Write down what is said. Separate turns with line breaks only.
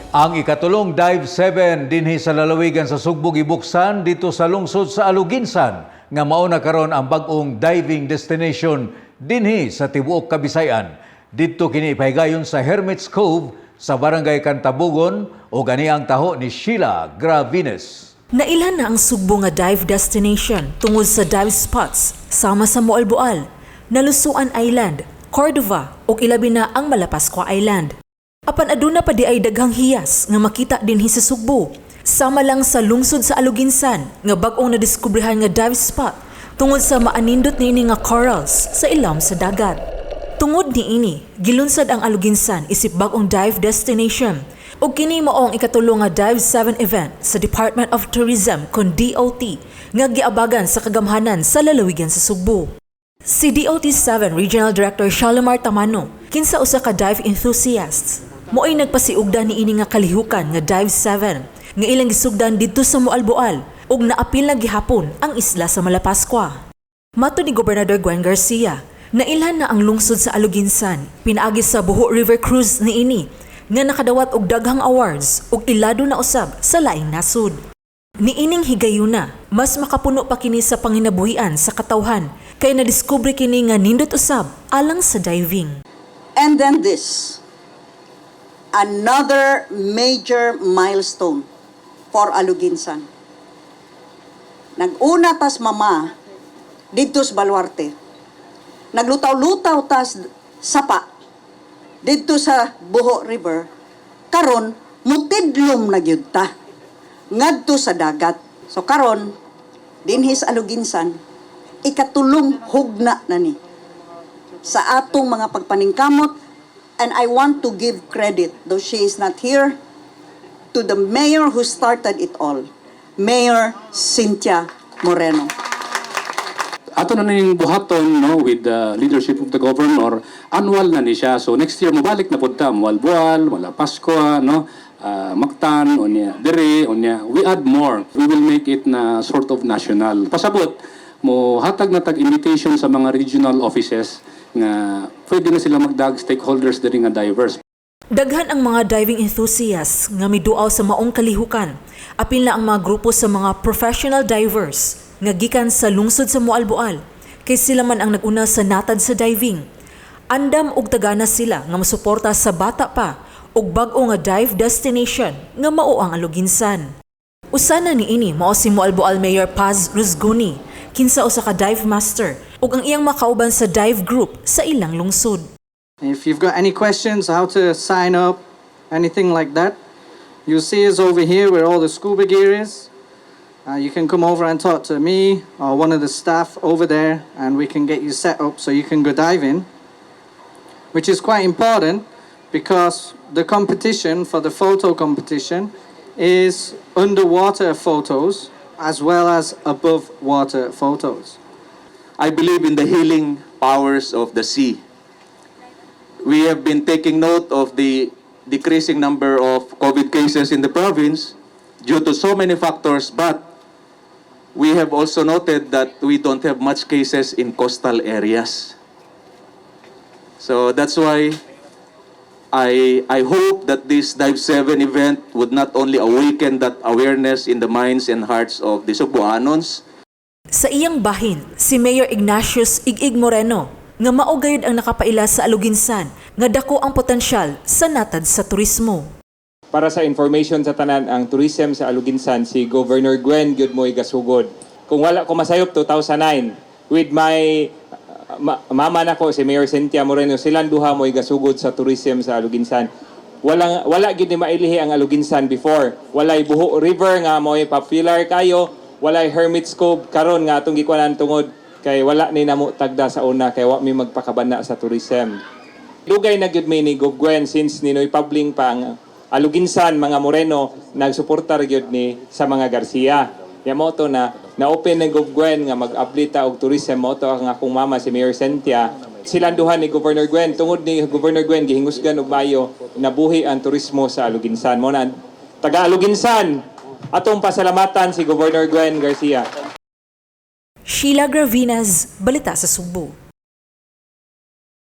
Ang ikatulong Dive 7 dinhi sa lalawigan sa Sugbog ibuksan dito sa lungsod sa Aluginsan nga mao na karon ang bag-ong diving destination dinhi sa tibuok Kabisayan. Dito kini ipahigayon sa Hermits Cove sa barangay Cantabugon o gani ang taho ni Sheila Gravines.
Nailhan na ang Sugbo nga dive destination tungod sa dive spots sama sa Moalboal, Nalusuan Island, Cordova ug ilabi na ang Malapascua Island. Apan aduna pa di ay daghang hiyas nga makita dinhi sa Sugbo. Sama lang sa lungsod sa Aluginsan nga bag-ong nadiskubrihan nga dive spot tungod sa maanindot niini nga corals sa ilawom sa dagat. Tungod niini, gilunsad ang Aluginsan isip bag-ong dive destination ug kini mao ang ikatulong nga Dive 7 event sa Department of Tourism kon DOT nga giabagan sa kagamhanan sa lalawigan sa Sugbo. Si DOT-7 Regional Director Shalimar Tamano, kinsa usa ka dive enthusiasts, mo'y nagpasiugdan niini nga kalihukan nga Dive 7 nga ilang gisugdan didto sa Moalboal ug naapil na gihapon ang isla sa Malapascua. Matud ni Gobernador Gwen Garcia, nailhan na ang lungsod sa Aluginsan pinaagi sa Buho River Cruise niini nga nakadawat og daghang awards ug ilado na usab sa laing nasud. Niining higayuna, mas makapuno pa kini sa panginabuhian sa katawhan kay nadiskubre kini nga nindot usab alang sa diving.
And then this, another major milestone for Aluginsan. Nag-una tas mama dito sa Baluarte. Naglutaw-lutaw tas sapa dito sa Buho River. Karon mutidlom na gyud ta ngadto sa dagat. So karon dinhi sa Aluginsan ikatulong hugna na ni sa atong mga pagpaningkamot. And I want to give credit, though she is not here, to the mayor who started it all, Mayor Cynthia Moreno.
Ato na yung buhaton with the leadership of the governor, annual na ni siya. So next year, mabalik na punta, Moalboal, Malapascua, Mactan, Dere, we add more. We will make it na sort of national. Pasabot, mo hatag na tag-invitation sa mga regional offices nga pwede na sila magdag stakeholders diri nga divers.
Daghan ang mga diving enthusiasts nga miduaw sa maong kalihukan. Apil na ang mga grupo sa mga professional divers nga gikan sa lungsod sa Moalboal kay sila man ang naguna sa natad sa diving. Andam og tagana sila nga masuporta sa bata pa og bag-o nga dive destination nga mao ang Aluginsan. Usa na niini mao si Moalboal Mayor Paz Ruzguni, kinsa usa ka dive master ug ang iyang makauban sa dive group sa ilang lungsod.
If you've got any questions how to sign up, anything like that, you'll see us over here where all the scuba gear is. You can come over and talk to me or one of the staff over there and we can get you set up so you can go diving, which is quite important because the competition for the photo competition is underwater photos as well as above water photos.
I believe in the healing powers of the sea. We have been taking note of the decreasing number of COVID cases in the province due to so many factors, but we have also noted that we don't have much cases in coastal areas. So that's why I hope that this Dive 7 event would not only awaken that awareness in the minds and hearts of the Sugboanons.
Sa iyang bahin, si Mayor Ignatius Igig Moreno nga maugayod ang nakapaila sa Aluginsan nga dako ang potensyal sa natad sa turismo.
Para sa information sa tanan, ang tourism sa Aluginsan, si Governor Gwen Gyudmoy Gasugod. Kung wala ko masayop 2009, with my mama nako si Mayor Cynthia Moreno, silang duha mo'y gasugod sa tourism sa Aluginsan. Wala gyud ni mailihi ang Aluginsan before. Walay Buho River nga mo'y popular kayo, walay Hermits Cove karon nga atong gikuanan tungod kay wala ni namo tagda sa una kay wa mi magpakabana sa tourism. Dugay na gyud mi ni Gov Gwen since ninoy publing pa ang Aluginsan, mga Moreno, nagsuportar gyud ni sa mga Garcia. Ya mo to na open ni Gov Gwen nga mag-ablita og tourism mo to ang akong mama si Mayor Cynthia. Silang duha ni Governor Gwen, tungod ni Governor Gwen gihingusgan og bayo nabuhi ang turismo sa Aluginsan. Mo na taga Aluginsan, atong pasalamatan si Governor Gwen Garcia.
Sheila Gravines, Balita sa Sugbo.